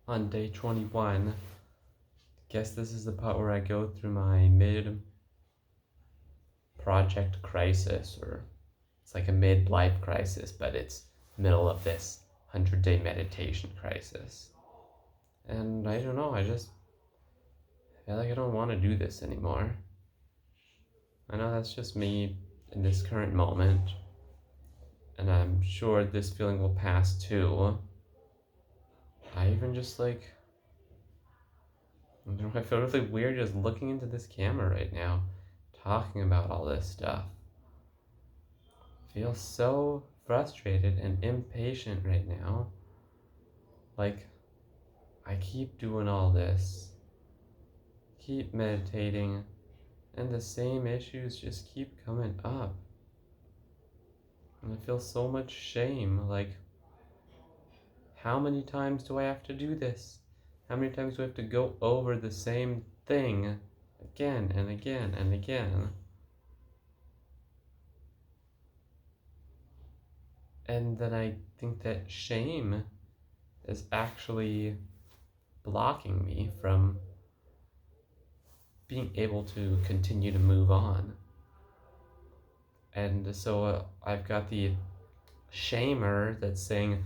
on day 21. Guess this is the part where I go through my mid-project crisis, or it's like a mid-life crisis, but it's middle of this 100-day meditation crisis. And I don't know, I just feel like I don't want to do this anymore. I know that's just me in this current moment, and I'm sure this feeling will pass too. I even just I feel really weird just looking into this camera right now, talking about all this stuff. I feel so frustrated and impatient right now. Like, I keep doing all this, keep meditating, and the same issues just keep coming up. And I feel so much shame. Like, how many times do I have to do this? How many times do I have to go over the same thing again and again and again? And then I think that shame is actually blocking me from being able to continue to move on. And so I've got the shamer that's saying,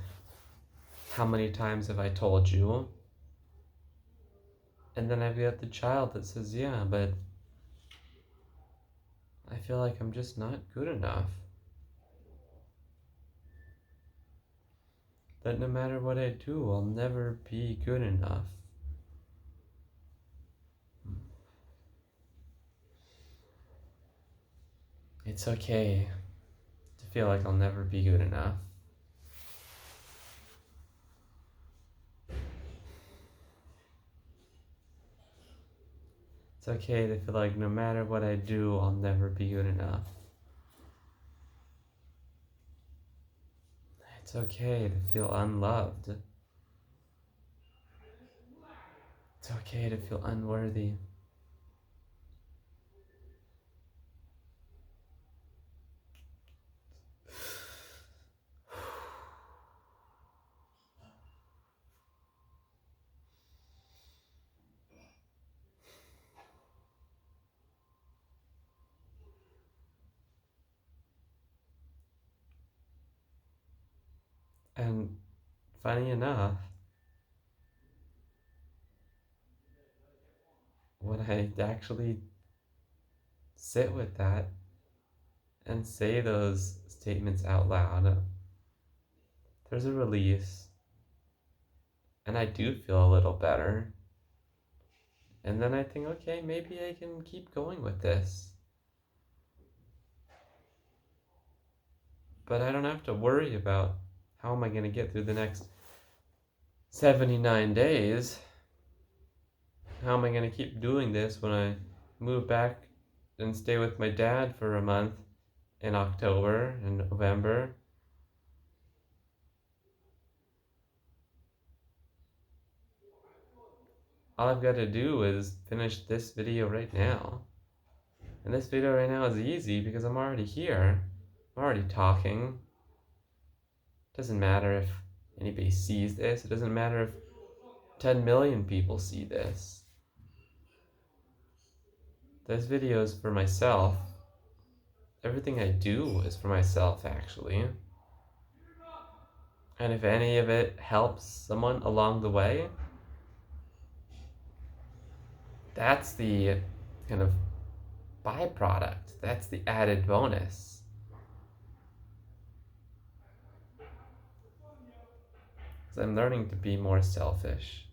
how many times have I told you? And then I've got the child that says, yeah, but I feel like I'm just not good enough. That no matter what I do, I'll never be good enough. It's okay to feel like I'll never be good enough. It's okay to feel like no matter what I do, I'll never be good enough. It's okay to feel unloved. It's okay to feel unworthy. And funny enough, when I actually sit with that and say those statements out loud, there's a release, and I do feel a little better. And then I think, okay, maybe I can keep going with this. But I don't have to worry about how am I going to get through the next 79 days. How am I going to keep doing this when I move back and stay with my dad for a month in October and November? All I've got to do is finish this video right now. And this video right now is easy because I'm already here. I'm already talking. It doesn't matter if anybody sees this. It doesn't matter if 10 million people see this. This video is for myself. Everything I do is for myself, actually. And if any of it helps someone along the way, that's the kind of byproduct. That's the added bonus. Because I'm learning to be more selfish.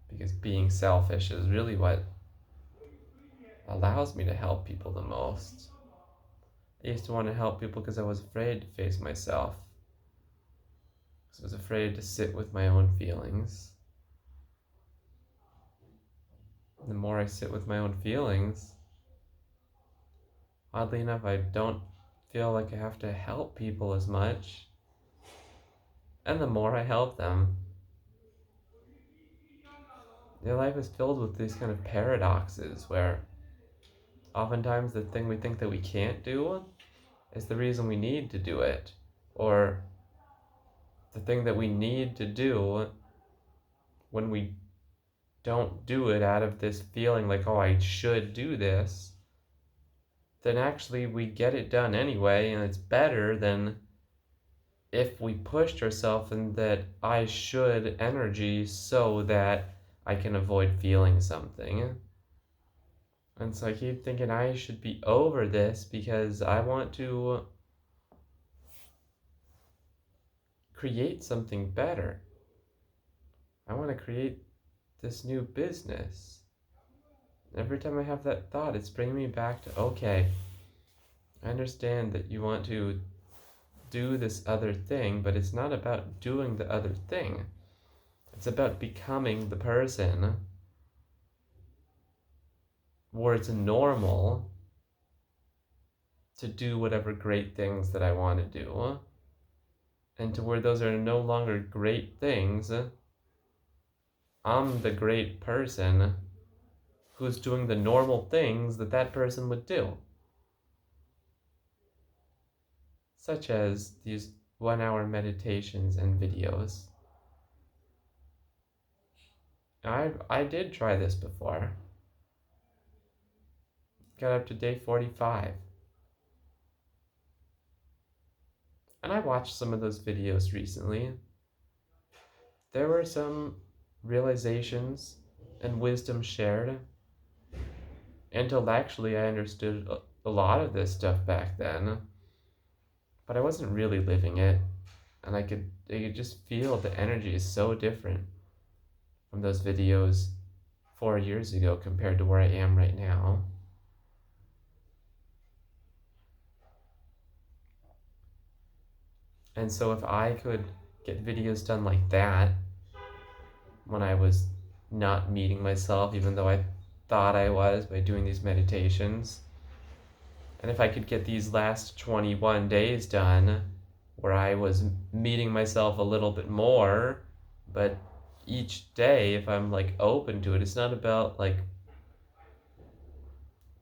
Because being selfish is really what allows me to help people the most. I used to want to help people because I was afraid to face myself. Because I was afraid to sit with my own feelings. The more I sit with my own feelings, oddly enough, I don't feel like I have to help people as much. And the more I help them, their life is filled with these kind of paradoxes where oftentimes the thing we think that we can't do is the reason we need to do it. Or the thing that we need to do when we don't do it out of this feeling like, oh, I should do this, then actually we get it done anyway, and it's better than if we pushed ourselves in that I should energy so that I can avoid feeling something. And so I keep thinking I should be over this because I want to create something better. I want to create this new business. Every time I have that thought, it's bringing me back to, okay, I understand that you want to do this other thing, but it's not about doing the other thing. It's about becoming the person where it's normal to do whatever great things that I want to do, and to where those are no longer great things. I'm the great person who's doing the normal things that that person would do, such as these 1 hour meditations and videos. I did try this before. Got up to day 45. And I watched some of those videos recently. There were some realizations and wisdom shared. Intellectually, I understood a lot of this stuff back then, but I wasn't really living it. And I could just feel the energy is so different from those videos 4 years ago compared to where I am right now. And so if I could get videos done like that when I was not meeting myself, even though I thought I was by doing these meditations, and if I could get these last 21 days done where I was meeting myself a little bit more, but each day, if I'm like open to it, it's not about like,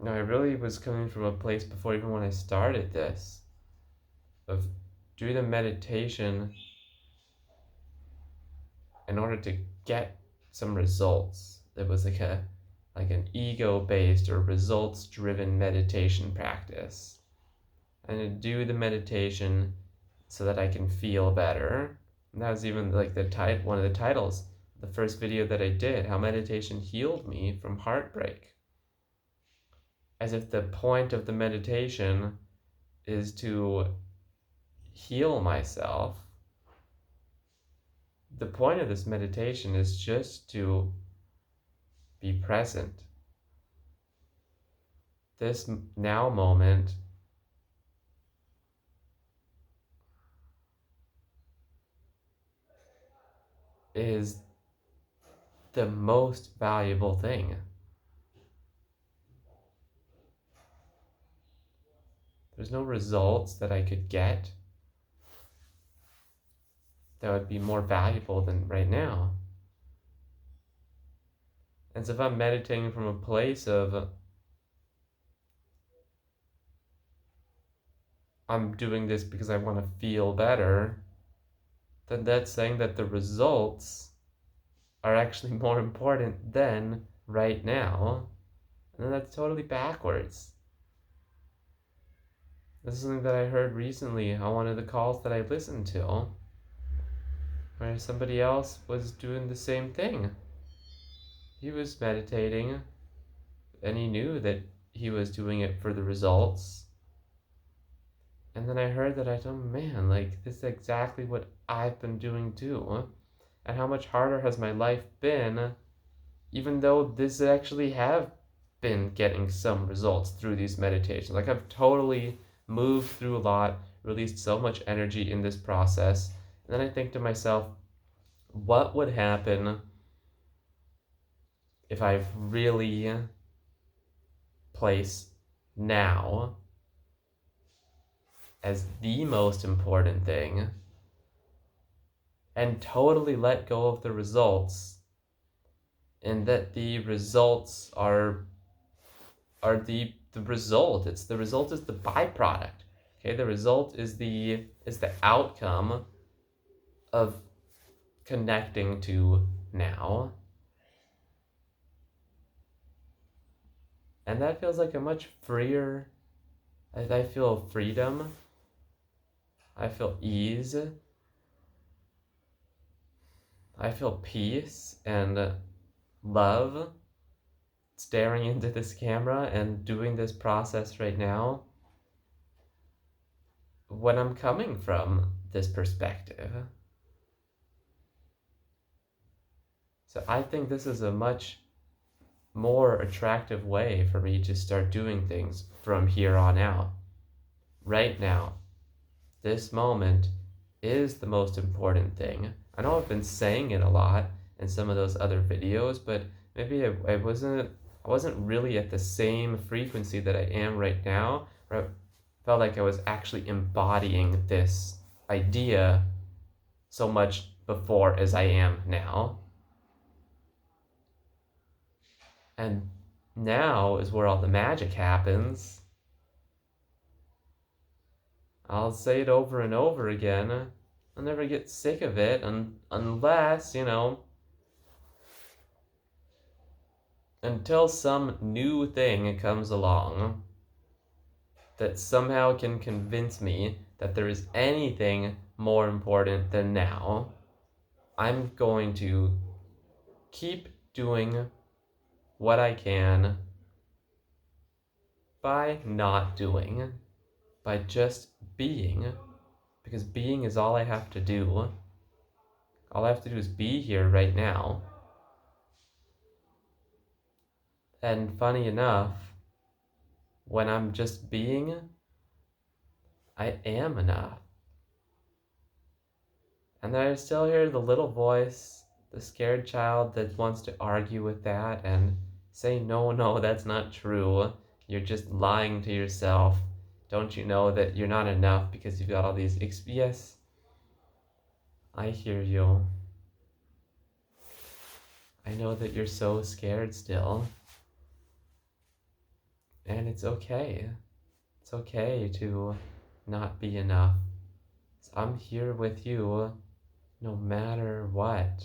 I really was coming from a place before even when I started this of doing the meditation in order to get some results. There was like an ego-based or results-driven meditation practice. And to do the meditation so that I can feel better. And that was even like one of the titles, the first video that I did, how meditation healed me from heartbreak. As if the point of the meditation is to heal myself. The point of this meditation is just to be present. This now moment is the most valuable thing. There's no results that I could get that would be more valuable than right now. And so if I'm meditating from a place of I'm doing this because I want to feel better, then that's saying that the results are actually more important than right now. And then that's totally backwards. This is something that I heard recently on one of the calls that I listened to, where somebody else was doing the same thing. He was meditating, and he knew that he was doing it for the results. And then I heard that I thought, man, like, this is exactly what I've been doing too. And how much harder has my life been, even though this actually have been getting some results through these meditations. Like, I've totally moved through a lot, released so much energy in this process. And then I think to myself, what would happen if I really place now as the most important thing and totally let go of the results, and that the results are the result. It's the result is the byproduct. Okay, the result is the outcome of connecting to now. And that feels like a much freer, I feel freedom, I feel ease, I feel peace and love staring into this camera and doing this process right now when I'm coming from this perspective. So I think this is a much more attractive way for me to start doing things from here on out. Right now, this moment is the most important thing. I know I've been saying it a lot in some of those other videos, but maybe I wasn't really at the same frequency that I am right now, where I felt like I was actually embodying this idea so much before as I am now. And now is where all the magic happens. I'll say it over and over again. I'll never get sick of it unless, until some new thing comes along that somehow can convince me that there is anything more important than now. I'm going to keep doing what I can by not doing, by just being, because being is all I have to do. All I have to do is be here right now. And funny enough, when I'm just being, I am enough. And then I still hear the little voice, the scared child that wants to argue with that and say, no, no, that's not true. You're just lying to yourself. Don't you know that you're not enough because you've got all these yes, I hear you. I know that you're so scared still. And it's okay. It's okay to not be enough. I'm here with you no matter what.